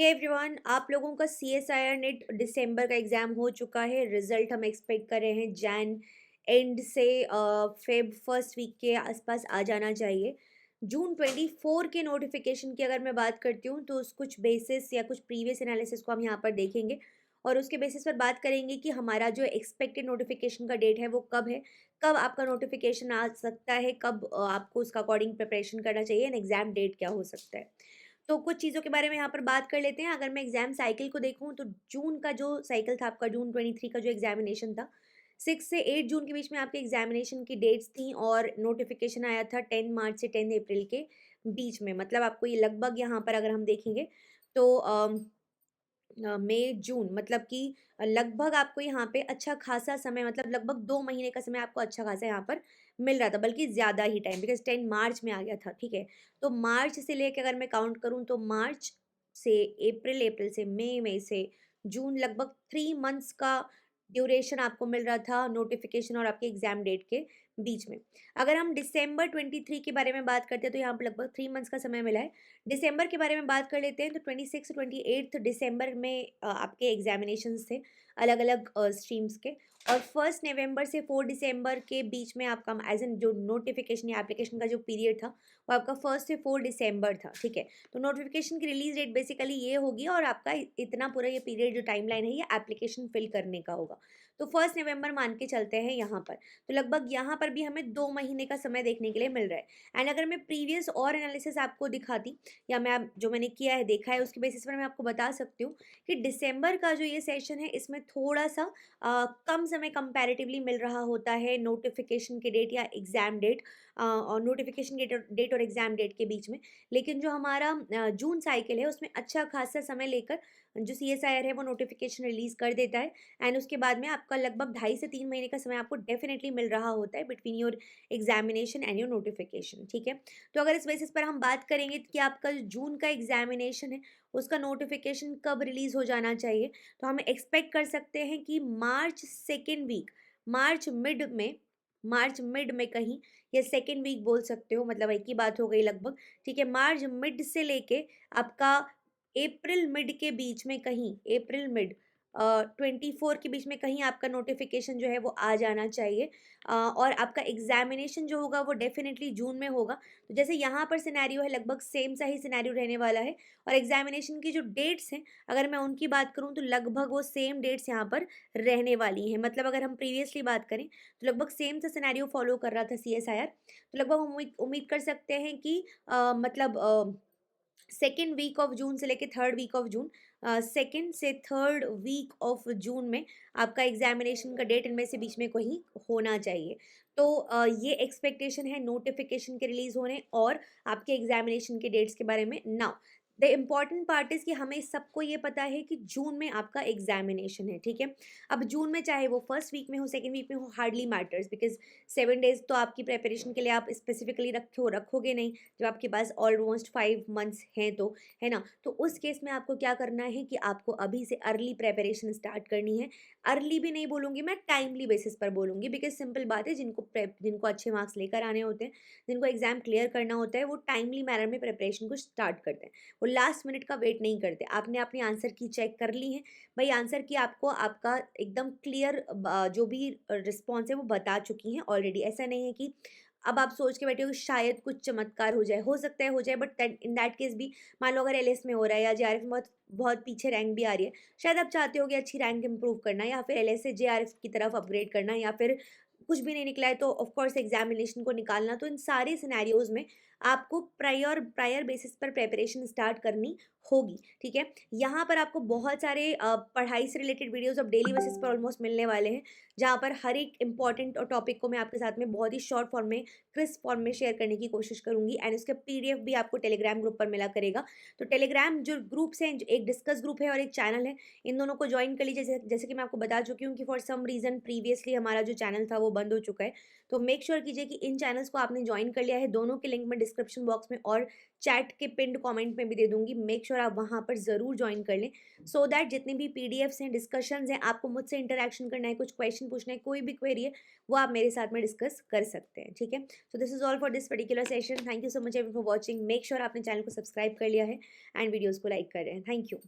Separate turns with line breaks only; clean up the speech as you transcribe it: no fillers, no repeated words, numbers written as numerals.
Hey everyone, आप लोगों का CSIR नेट दिसंबर का एग्ज़ाम हो चुका है। रिज़ल्ट हम एक्सपेक्ट कर रहे हैं जैन एंड से फेब फर्स्ट वीक के आसपास आ जाना चाहिए। जून 24 के नोटिफिकेशन की अगर मैं बात करती हूँ तो उस कुछ बेसिस या कुछ प्रीवियस एनालिसिस को हम यहाँ पर देखेंगे और उसके बेसिस पर बात करेंगे कि हमारा जो एक्सपेक्टेड नोटिफिकेशन का डेट है वो कब है, कब आपका नोटिफिकेशन आ सकता है, कब आपको उसका अकॉर्डिंग प्रिपरेशन करना चाहिए एंड एग्ज़ाम डेट क्या हो सकता है। तो कुछ चीज़ों के बारे में यहाँ पर बात कर लेते हैं। अगर मैं एग्ज़ाम साइकिल को देखूँ तो जून का जो साइकिल था आपका, जून 23 का जो एग्ज़ामिनेशन था, 6 से 8 जून के बीच में आपके एग्ज़ामिनेशन की डेट्स थी और नोटिफ़िकेशन आया था 10 मार्च से 10 अप्रैल के बीच में। मतलब आपको ये लगभग यहाँ पर अगर हम देखेंगे तो मई, जून मतलब कि लगभग आपको यहाँ पे अच्छा खासा समय, मतलब लगभग 2 महीने का समय आपको अच्छा खासा यहाँ पर मिल रहा था, बल्कि ज़्यादा ही टाइम, बिकॉज़ 10 मार्च में आ गया था, ठीक है? तो मार्च से लेके अगर मैं काउंट करूँ तो मार्च से अप्रैल, अप्रैल से मई, मई से जून, लगभग 3 मंथ्स का ड्यूरेशन आपको मिल रहा था नोटिफ़िकेशन और आपके एग्ज़ाम डेट के बीच में। अगर हम दिसंबर 23 के बारे में बात करते हैं तो यहाँ पे लगभग 3 मंथ्स का समय मिला है। दिसंबर के बारे में बात कर लेते हैं तो 26 28 दिसंबर में आपके एग्जामिनेशंस थे अलग-अलग स्ट्रीम्स के, और 1 नवंबर से 4 दिसंबर के बीच में आपका एज़ एन जो नोटिफ़िकेशन या एप्लीकेशन का जो पीरियड था, वो आपका 1 से 4 दिसंबर था, ठीक है? तो नोटिफ़िकेशन की रिलीज़ डेट बेसिकली ये होगी और आपका इतना पूरा ये पीरियड जो टाइमलाइन है ये एप्लीकेशन फिल करने का होगा। तो 1 नवंबर मान के चलते हैं यहाँ पर। तो लगभग यहाँ पर भी हमें 2 महीने का समय देखने के लिए मिल रहा है। एंड अगर मैं प्रीवियस और एनालिसिस आपको दिखाती या मैं अब जो मैंने किया है, देखा है, उसके बेसिस पर मैं आपको बता सकती हूँ कि दिसंबर का जो ये सेशन है इसमें थोड़ा-सा कम समय कंपैरेटिवली मिल रहा होता है नोटिफ़िकेशन की डेट या एग्ज़ाम डेट, और नोटिफ़िकेशन डेट और एग्ज़ाम डेट के बीच में। लेकिन जो हमारा जून साइकिल है उसमें अच्छा खासा समय लेकर जो CSIR है वो नोटिफ़िकेशन रिलीज़ कर देता है एंड उसके बाद में आपका लगभग ढाई से 3 महीने का समय आपको डेफ़िनेटली मिल रहा होता है between your examination and your notification, ठीक है? तो अगर इस बेसिस पर हम बात करेंगे कि आपका जो जून का एग्ज़ामिनेशन है, उसका नोटिफ़िकेशन कब रिलीज़ हो जाना चाहिए, तो हम एक्सपेक्ट कर सकते हैं कि मार्च सेकंड वीक, मार्च मिड में, मार्च मिड में कहीं, या सेकंड वीक बोल सकते हो, मतलब एक ही बात हो गई लगभग, ठीक है? मार्च मिड से लेके आपका अप्रैल मिड के बीच में कहीं, अप्रैल मिड 24 के बीच में कहीं आपका नोटिफ़िकेशन जो है वो आ जाना चाहिए। और आपका एग्ज़ामिनेशन जो होगा वो डेफ़िनिटली जून में होगा। तो जैसे यहाँ पर सिनेरियो है, लगभग सेम सा ही सिनेरियो रहने वाला है, और एग्ज़ामिनेशन की जो डेट्स हैं, अगर मैं उनकी बात करूँ तो लगभग वो सेम डेट्स यहाँ पर रहने वाली हैं। मतलब अगर हम प्रीवियसली बात करें तो लगभग सेम सा सिनेरियो फ़ॉलो कर रहा था CSIR। तो लगभग हम उम्मीद उम्मीद कर सकते हैं कि मतलब सेकेंड वीक ऑफ जून से लेके third week of June, second से थर्ड वीक ऑफ जून में आपका एग्जामिनेशन का डेट इनमें से बीच में कहीं होना चाहिए। तो ये एक्सपेक्टेशन है नोटिफिकेशन के रिलीज होने और आपके एग्जामिनेशन के डेट्स के बारे में। Now the important part is कि हमें सबको ये पता है कि जून में आपका एग्जामिनेशन है, ठीक है? अब जून में चाहे वो फर्स्ट वीक में हो, सेकेंड वीक में हो, हार्डली मैटर्स, बिकॉज 7 डेज तो आपकी प्रिपरेशन के लिए आप स्पेसिफिकली रखोगे नहीं, जब आपके पास ऑलमोस्ट 5 मंथ्स हैं तो, है ना? तो उस केस में आपको क्या करना है कि आपको अभी से अर्ली प्रिपरेशन स्टार्ट करनी है। अर्ली भी नहीं बोलूँगी मैं, टाइमली बेसिस पर बोलूँगी, बिकॉज़ सिंपल बात है, जिनको अच्छे मार्क्स लेकर आने होते हैं, जिनको एग्ज़ाम क्लियर करना होता है, वो टाइमली मैनर में प्रिपरेशन को स्टार्ट करते हैं। वो लास्ट मिनट का वेट नहीं करते। आपने अपनी आंसर की चेक कर ली है, भई आंसर की आपको आपका एकदम क्लियर जो भी रिस्पॉन्स है वो बता चुकी हैं ऑलरेडी। ऐसा नहीं है कि अब आप सोच के बैठे हो कि शायद कुछ चमत्कार हो जाए, हो सकता है हो जाए, but that in that case भी मान लो अगर एलएस में हो रहा है या जेआरएफ में बहुत बहुत पीछे रैंक भी आ रही है, शायद आप चाहते हो कि अच्छी रैंक इंप्रूव करना या फिर एलएस से जेआरएफ की तरफ अपग्रेड करना, या फिर कुछ भी नहीं निकला है तो ऑफ कोर्स एग्जामिनेशन को निकालना। तो इन सारे सिनेरियोज में आपको प्रायर प्रायर बेसिस पर प्रिपरेशन स्टार्ट करनी होगी, ठीक है? यहाँ पर आपको बहुत सारे पढ़ाई से रिलेटेड वीडियोस अब डेली बेसिस पर ऑलमोस्ट मिलने वाले हैं, जहाँ पर हर एक इंपॉर्टेंट और टॉपिक को मैं आपके साथ में बहुत ही शॉर्ट फॉर्म में, क्रिस्प फॉर्म में शेयर करने की कोशिश करूँगी एंड उसका पीडीएफ भी आपको टेलीग्राम ग्रुप पर मिला करेगा। तो टेलीग्राम जो ग्रुप्स हैं, एक डिस्कस ग्रुप है और एक चैनल है, इन दोनों को ज्वाइन कर लीजिए। जैसे जैसे कि मैं आपको बता चुकी हूँ कि फॉर सम रीज़न प्रीवियसली हमारा जो चैनल था वो बंद हो चुका है। तो मेक श्योर कीजिए कि इन चैनल्स को आपने ज्वाइन कर लिया है। दोनों के लिंक मैं डिस्क्रिप्शन बॉक्स में और चैट के पिन्ड कमेंट में भी दे दूँगी। मेक श्योर आप वहाँ पर ज़रूर जॉइन कर लें, सो दैट जितने भी पीडीएफ्स हैं, डिस्कशंस हैं, आपको मुझसे इंटरैक्शन करना है, कुछ क्वेश्चन पूछना है, कोई भी क्वेरी है, वो आप मेरे साथ में डिस्कस कर सकते हैं, ठीक है? So this is all for this particular session. Thank you so much everyone for watching. Make sure आपने चैनल को सब्सक्राइब कर लिया है एंड वीडियोज़ को लाइक कर रहे हैं। Thank you.